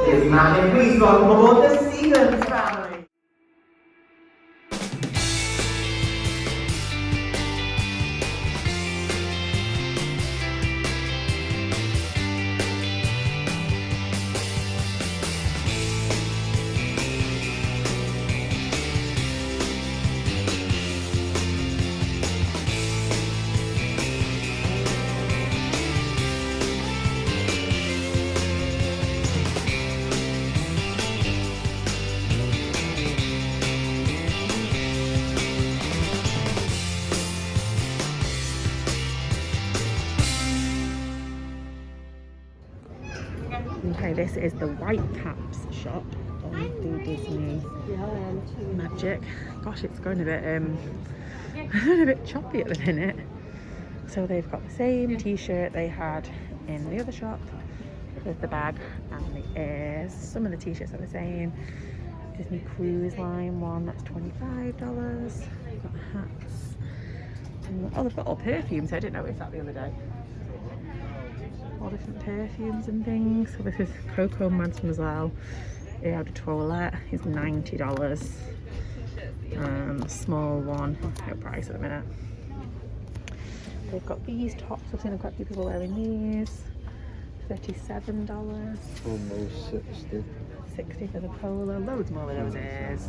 Disney Magic, please welcome aboard the Stevens family. Okay, this is the Whitecaps shop on the Disney Magic. Gosh, it's going a bit a bit choppy at the minute. So they've got the same t-shirt they had in the other shop with the bag and the ears. Some of the t-shirts are the same. Disney Cruise Line one, that's $25. They've got hats. And, oh, they've got all perfumes. I didn't notice that the other day. All different perfumes and things. So this is Coco Manson as well. Eau de Toilette is $90. Small one, no price at the minute. They've got these tops. I've seen quite a few people wearing these. $37. Almost 60. 60 for the polo. Loads more of those ears.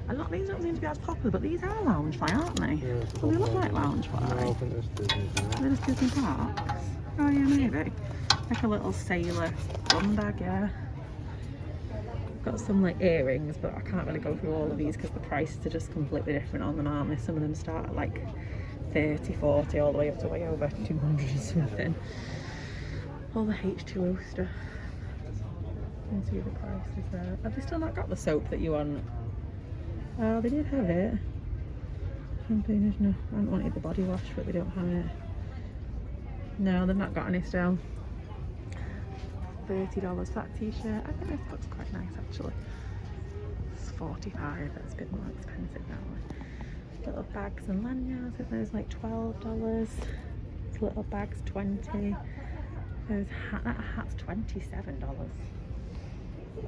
And these don't seem to be as popular, but these are loungefly, aren't they? Yeah, Well, they look like loungefly. No, I think that's Disney. They're just Disney parks. Oh yeah, maybe. Like a little sailor gun bag, yeah. Got some like earrings, but I can't really go through all of these because the prices are just completely different on them, aren't they? Some of them start at like 30, 40, all the way up to way over 200 or something. All the H2O stuff. You can see the prices there. Have they still not got the soap that you want? Oh, they did have it. Champagne is no. I wanted the body wash, but they don't have it. No, they've not got any still. $30 for that t-shirt. I think this looks quite nice actually. It's $45, that's a bit more expensive now. Little bags and lanyards, I think there's like $12. Little bags, $20. There's that hat's $27. That's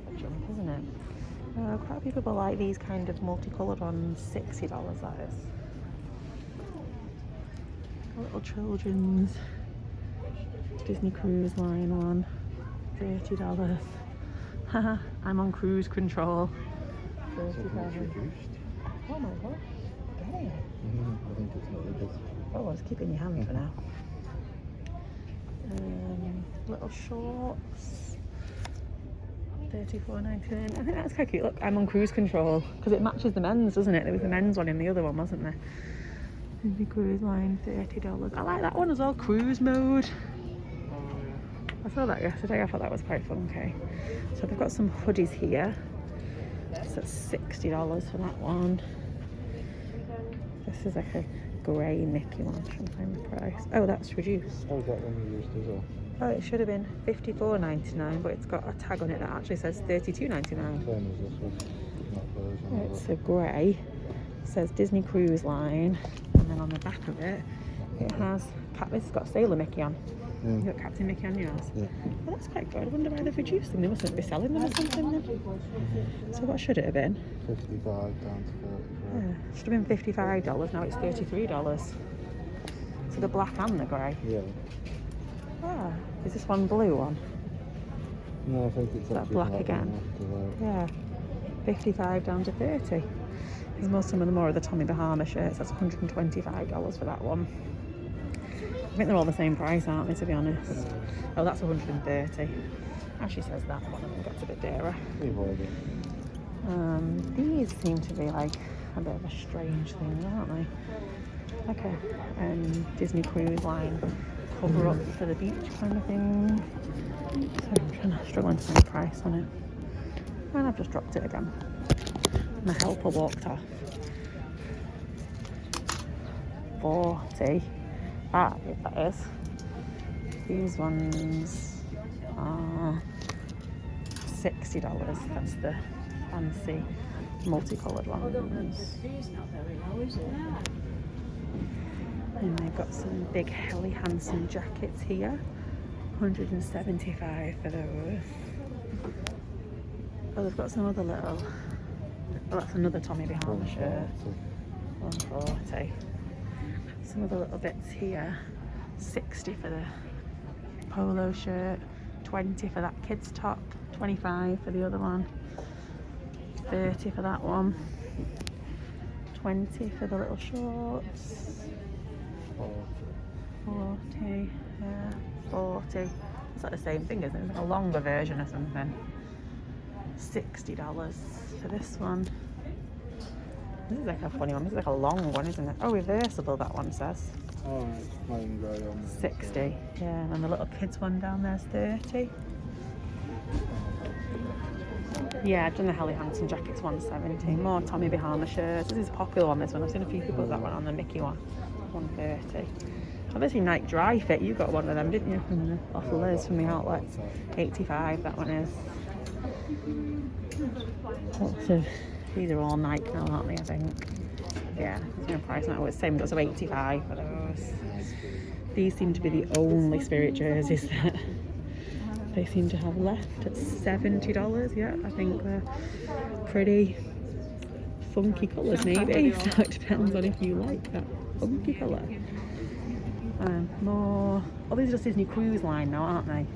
a jump, isn't it? Quite a few people like these kind of multicoloured ones, $60 that is. A little children's Disney Cruise Line one, $30. Haha, I'm on cruise control. $30. Oh my god, get it. I think it's not really good. Oh, just keep it in your hand for now. Little shorts, $34.99. I think that's quite cute. Look, I'm on cruise control because it matches the men's, doesn't it? There was the men's one in the other one, wasn't there? Disney Cruise Line, $30. I like that one as well, cruise mode. I saw that yesterday, I thought that was quite funky. So they've got some hoodies here. So it's $60 for that one. This is like a grey Mickey one, I'm trying to find the price. Oh, that's reduced. Oh, that one we used as well. Oh, it should have been $54.99, but it's got a tag on it that actually says $32.99. Same as this one. Not version. It's a grey. It says Disney Cruise Line, and then on the back of it, it has this has got Sailor Mickey on. Yeah. You've got Captain Mickey on yours. Yeah. Well, that's quite good. I wonder why they've reduced them. They mustn't be selling them or something then. So what should it have been? 55 down to 33. Yeah, should have been $55. Now it's $33. So the black and the grey. Yeah. Ah, is this one blue one? No, I think it's that actually black that again? one after Yeah. 55 down to 30. Because most of them are the Tommy Bahama shirts. That's $125 for that one. I think they're all the same price, aren't they, to be honest? Oh, that's $130. Actually says that one, I think that's a bit dearer. These seem to be like a bit of a strange thing, aren't they? Like a Disney Cruise Line cover up for the beach kind of thing. So I'm struggling to find a price on it. And I've just dropped it again. My helper walked off. 40. Ah, if that is. These ones are $60. That's the fancy multicoloured ones. And they've got some big Helly Hansen jackets here. 175 for those. Oh, they've got some other little. Oh, that's another Tommy Bahama shirt. 140. Some other little bits here. 60 for the polo shirt. 20 for that kid's top. 25 for the other one. 30 for that one. 20 for the little shorts. 40. Yeah. 40. It's like the same thing, isn't it? It's like a longer version or something. $60 for this one. This is like a funny one. This is like a long one, isn't it? Oh, reversible, that one says. Oh, it's plain grey on there. 60. Yeah, and the little kids one down there's 30. Yeah, I've done the Helly Hansen jackets, 170. More Tommy Bahama shirts. This is a popular one, this one. I've seen a few people with that one on the Mickey one. 130. Obviously Nike Dry Fit, you got one of them, didn't you? From the, off Liz from the outlet. 85, that one is. Lots of, these are all Nike now, aren't they, I think? Yeah, there's no price now. It's the same, so 85 for those. These seem to be the only Spirit jerseys that they seem to have left at $70. Yeah, I think they're pretty funky colours maybe, so it depends on if you like that funky colour. More, oh, these are just Disney Cruise Line now, aren't they?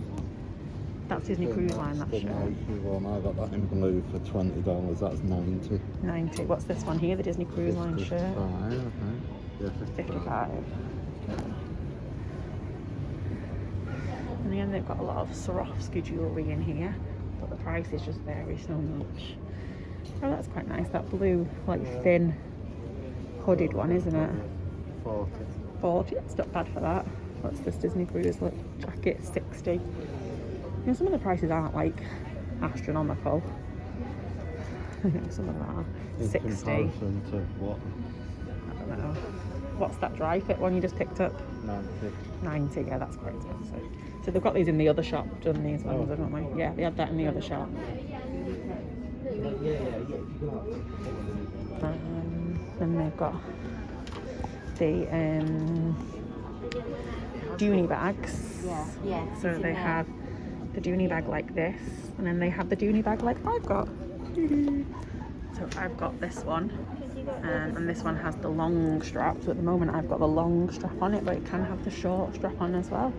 That's Disney Cruise Line, that shirt. I got that in blue for $20, that's 90. 90. What's this one here, the Disney Cruise Line shirt? 55, I think. Yeah, 55. And again, they've got a lot of Swarovski jewellery in here, but the prices just vary so much. Oh, that's quite nice, that blue, like thin, hooded one, isn't it? 40. 40, that's not bad for that. What's this Disney Cruise jacket? 60. You know, some of the prices aren't like astronomical. Some of them are. In 60. comparison to what? I don't know. What's that Dry Fit one you just picked up? 90. 90, yeah, that's quite expensive. So they've got these in the other shop, done these ones, haven't they? Yeah, they had that in the other shop. Then they've got the doonie bags. Yeah. So they have the doonie bag like this, and then they have the doonie bag like I've got. So I've got this one, and this one has the long strap. So at the moment I've got the long strap on it, but it can have the short strap on as well.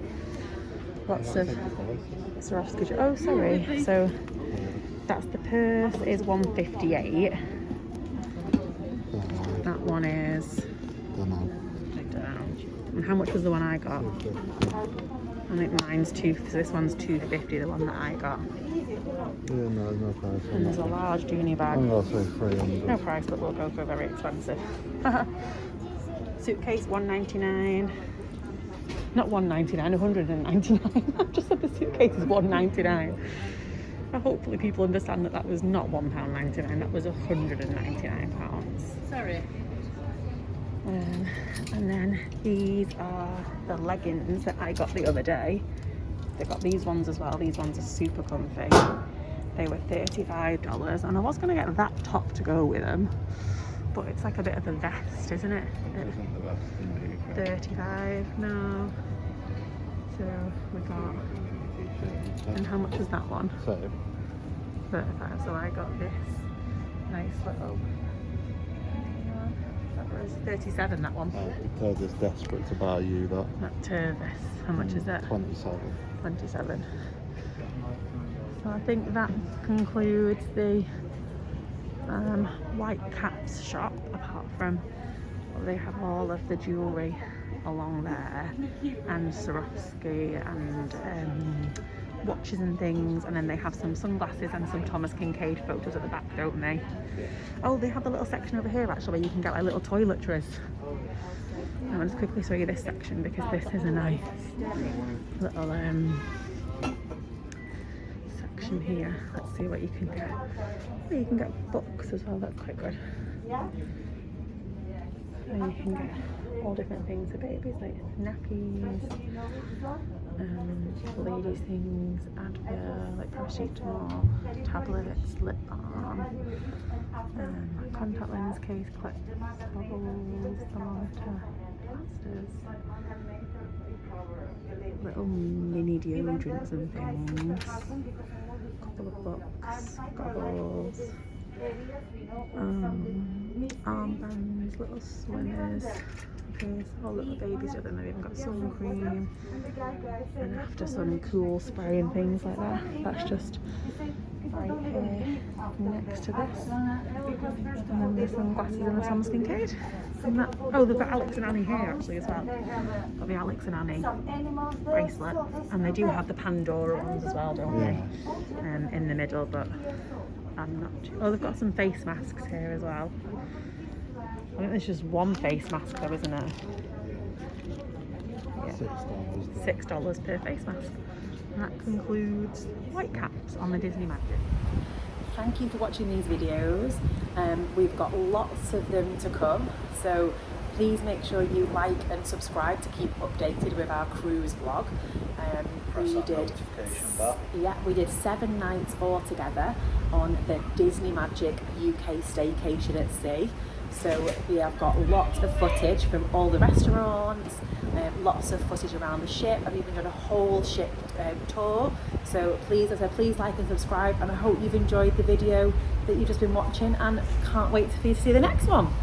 Lots of Swarovski. Oh, sorry. So that's the purse is 158. That one is. Don't know. I don't know. And how much was the one I got? I think mine's so this one's 250, the one that I got. Yeah, no, there's no price. And there's a large doonie bag. I'm going to say 300. No price, but we'll go for very expensive. Suitcase, $199. Not $199, $199. I just said the suitcase is $199. Hopefully people understand that that was not £1.99, that was £199. Sorry. And then these are the leggings that I got the other day. They got these ones as well. These ones are super comfy. They were $35, and I was going to get that top to go with them, but it's like a bit of a vest, isn't it? Isn't the best in the UK. 35, no. So we got, and how much was that one? So, 35. So I got this nice little, that was 37, that one. because it's desperate to buy you that. That Tervis, how much is that? 27. 27. So I think that concludes the Whitecaps shop, apart from they have all of the jewellery along there, and Swarovski and watches and things, and then they have some sunglasses and some Thomas Kincaid photos at the back, don't they? Oh, they have a little section over here actually where you can get like little toiletries. I want to quickly show you this section because this is a nice little section here. Let's see what you can get. Oh, you can get books as well, that's quite good. And you can get all different things for babies, like nappies, ladies things, Advil, like paracetamol, tablets, lip balm, contact lens case, clips, bubbles, thermometer, plasters, little mini deodorants and things. Couple of books, goggles, armbands, little swimmers. Okay, all little babies with them. They've even got sun cream and after sun cool spray and things like that. That's just right here next to this. And then there's some glasses and a sunscreen case. And that, oh, they've got Alex and Annie here actually as well. Got the Alex and Annie bracelet, and they do have the Pandora ones as well, don't they? In the middle, but I'm not. Oh, they've got some face masks here as well. I think there's just one face mask though, isn't it? Yeah. $6 per face mask. And that concludes Whitecaps on the Disney Magic. Thank you for watching these videos. We've got lots of them to come, so please make sure you like and subscribe to keep updated with our cruise vlog. We did 7 nights altogether on the Disney Magic UK staycation at sea. So we have got lots of footage from all the restaurants, lots of footage around the ship. I've even done a whole ship tour. So please, as I said, please like and subscribe, and I hope you've enjoyed the video that you've just been watching, and can't wait for you to see the next one.